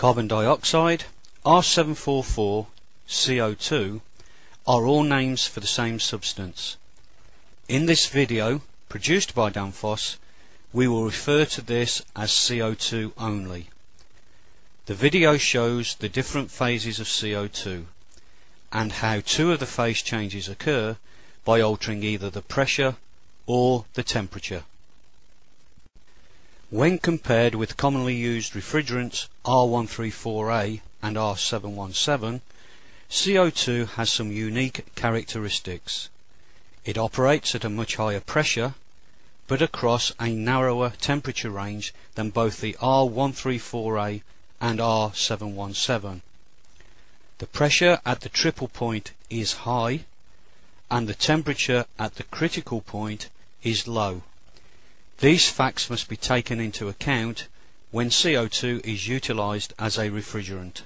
Carbon dioxide, R744, CO2 are all names for the same substance. In this video, produced by Danfoss, we will refer to this as CO2 only. The video shows the different phases of CO2 and how two of the phase changes occur by altering either the pressure or the temperature. When compared with commonly used refrigerants R134A and R717, CO2 has some unique characteristics. It operates at a much higher pressure, but across a narrower temperature range than both the R134A and R717. The pressure at the triple point is high, and the temperature at the critical point is low. These facts must be taken into account when CO2 is utilized as a refrigerant.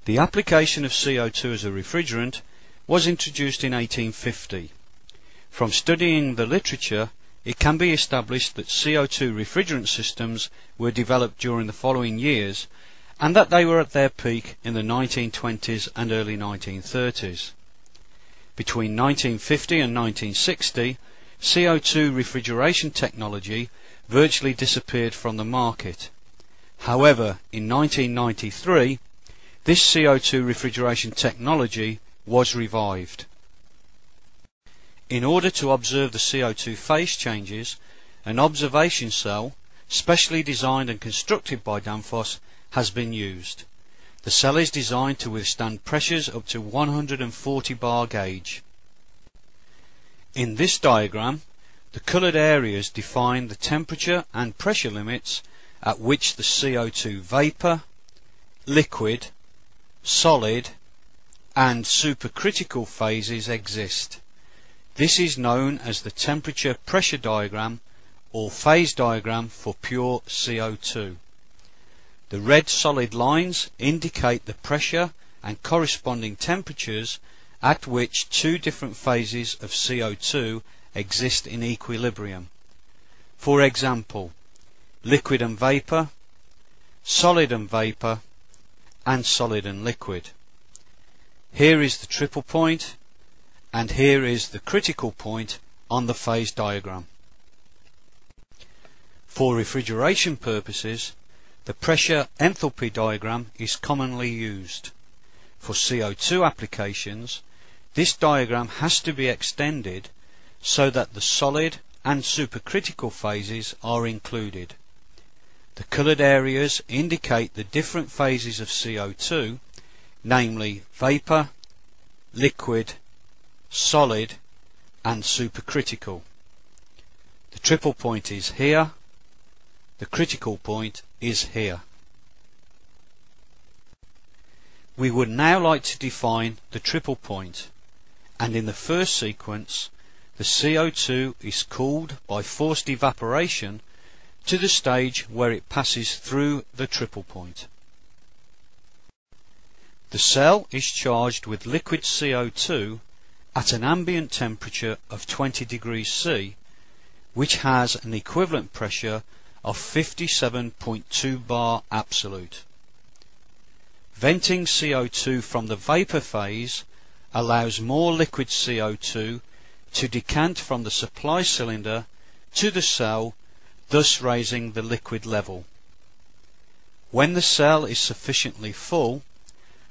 The application of CO2 as a refrigerant was introduced in 1850. From studying the literature, it can be established that CO2 refrigerant systems were developed during the following years and that they were at their peak in the 1920s and early 1930s. Between 1950 and 1960, CO2 refrigeration technology virtually disappeared from the market. However, in 1993, this CO2 refrigeration technology was revived. In order to observe the CO2 phase changes, an observation cell, specially designed and constructed by Danfoss, has been used. The cell is designed to withstand pressures up to 140 bar gauge. In this diagram, the coloured areas define the temperature and pressure limits at which the CO2 vapour, liquid, solid and supercritical phases exist. This is known as the temperature pressure diagram or phase diagram for pure CO2. The red solid lines indicate the pressure and corresponding temperatures at which two different phases of CO2 exist in equilibrium. For example, liquid and vapour, solid and vapour, and solid and liquid. Here is the triple point, and here is the critical point on the phase diagram. For refrigeration purposes, the pressure enthalpy diagram is commonly used. For CO2 applications, this diagram has to be extended so that the solid and supercritical phases are included. The coloured areas indicate the different phases of CO2, namely vapour, liquid, solid and supercritical. The triple point is here, the critical point is here. We would now like to define the triple point, and in the first sequence the CO2 is cooled by forced evaporation to the stage where it passes through the triple point. The cell is charged with liquid CO2 at an ambient temperature of 20 degrees C, which has an equivalent pressure of 57.2 bar absolute. Venting CO2 from the vapour phase allows more liquid CO2 to decant from the supply cylinder to the cell, thus raising the liquid level. When the cell is sufficiently full,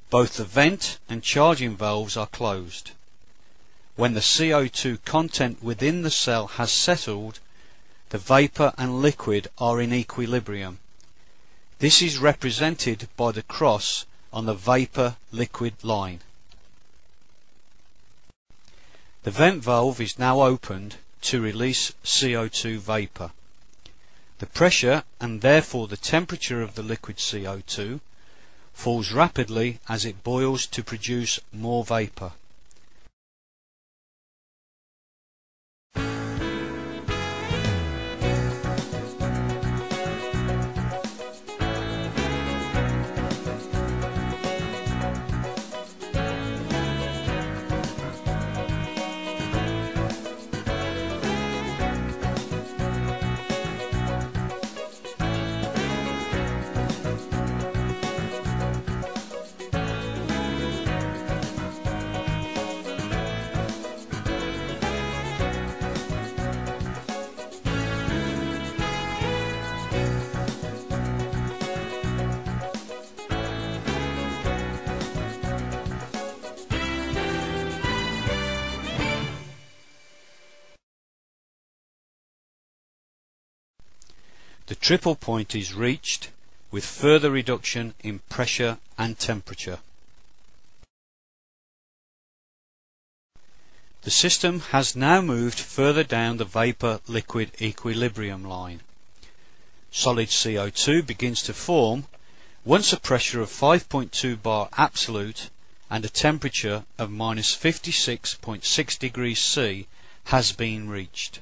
both the vent and charging valves are closed. When the CO2 content within the cell has settled, the vapour and liquid are in equilibrium. This is represented by the cross on the vapour-liquid line. The vent valve is now opened to release CO2 vapour. The pressure and therefore the temperature of the liquid CO2 falls rapidly as it boils to produce more vapour. The triple point is reached with further reduction in pressure and temperature. The system has now moved further down the vapor-liquid equilibrium line. Solid CO2 begins to form once a pressure of 5.2 bar absolute and a temperature of minus 56.6 degrees C has been reached.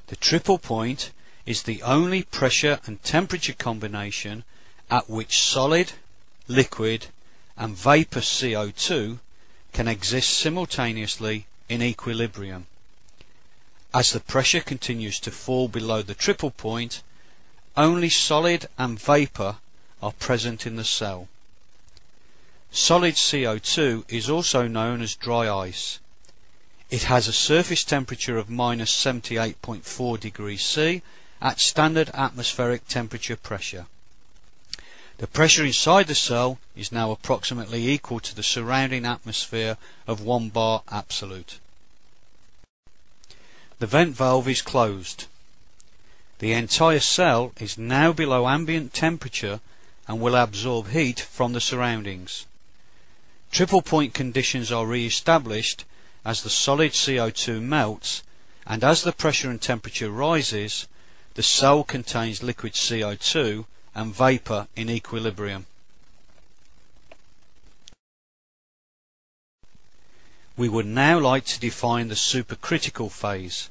The triple point is the only pressure and temperature combination at which solid, liquid and vapor CO2 can exist simultaneously in equilibrium. As the pressure continues to fall below the triple point, only solid and vapor are present in the cell. Solid CO2 is also known as dry ice. It has a surface temperature of minus 78.4 degrees C at standard atmospheric temperature pressure. The pressure inside the cell is now approximately equal to the surrounding atmosphere of 1 bar absolute. The vent valve is closed. The entire cell is now below ambient temperature and will absorb heat from the surroundings. Triple point conditions are re-established as the solid CO2 melts, and as the pressure and temperature rises, the cell contains liquid CO2 and vapor in equilibrium. We would now like to define the supercritical phase,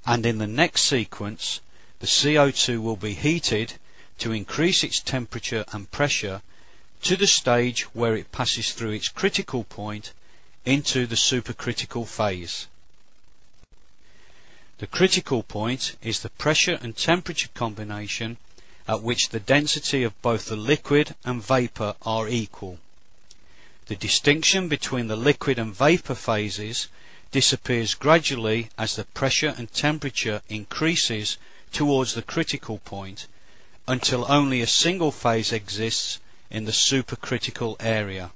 and in the next sequence the CO2 will be heated to increase its temperature and pressure to the stage where it passes through its critical point into the supercritical phase. The critical point is the pressure and temperature combination at which the density of both the liquid and vapor are equal. The distinction between the liquid and vapor phases disappears gradually as the pressure and temperature increases towards the critical point, until only a single phase exists in the supercritical area.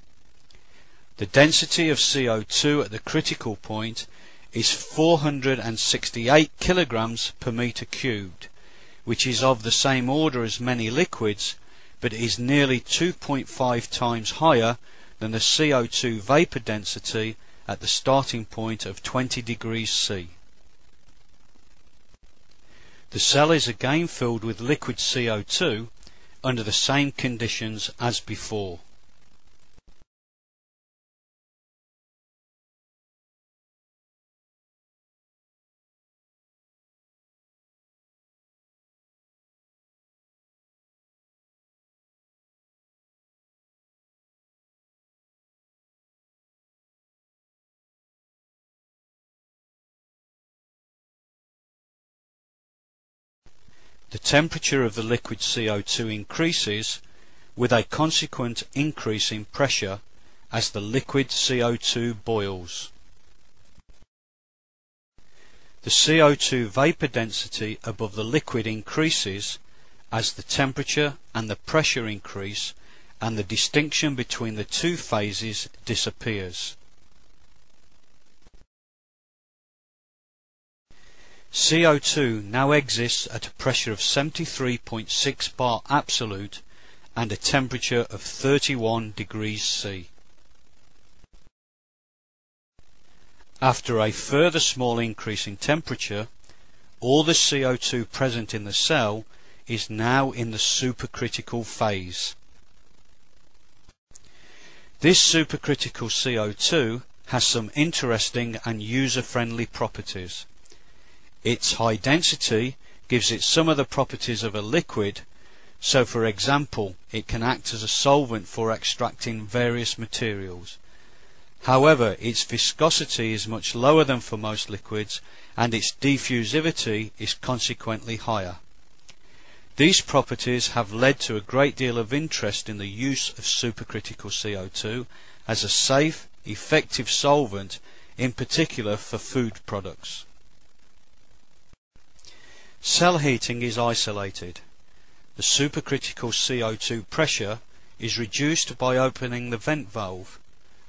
The density of CO2 at the critical point is 468 kilograms per meter cubed, which is of the same order as many liquids, but is nearly 2.5 times higher than the CO2 vapor density at the starting point of 20 degrees C. The cell is again filled with liquid CO2 under the same conditions as before. The temperature of the liquid CO2 increases with a consequent increase in pressure as the liquid CO2 boils. The CO2 vapor density above the liquid increases as the temperature and the pressure increase, and the distinction between the two phases disappears. CO2 now exists at a pressure of 73.6 bar absolute and a temperature of 31 degrees C. After a further small increase in temperature, all the CO2 present in the cell is now in the supercritical phase. This supercritical CO2 has some interesting and user-friendly properties. Its high density gives it some of the properties of a liquid, so for example it can act as a solvent for extracting various materials. However, its viscosity is much lower than for most liquids, and its diffusivity is consequently higher. These properties have led to a great deal of interest in the use of supercritical CO2 as a safe, effective solvent, in particular for food products. Cell heating is isolated. The supercritical CO2 pressure is reduced by opening the vent valve,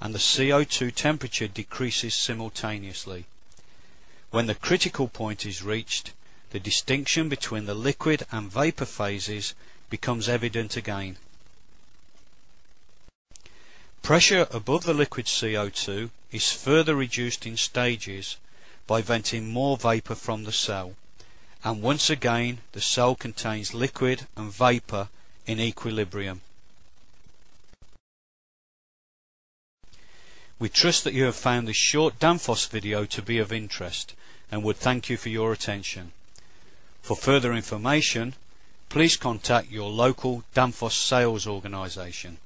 and the CO2 temperature decreases simultaneously. When the critical point is reached, the distinction between the liquid and vapour phases becomes evident again. Pressure above the liquid CO2 is further reduced in stages by venting more vapour from the cell, and once again the cell contains liquid and vapour in equilibrium. We trust that you have found this short Danfoss video to be of interest and would thank you for your attention. For further information, please contact your local Danfoss sales organisation.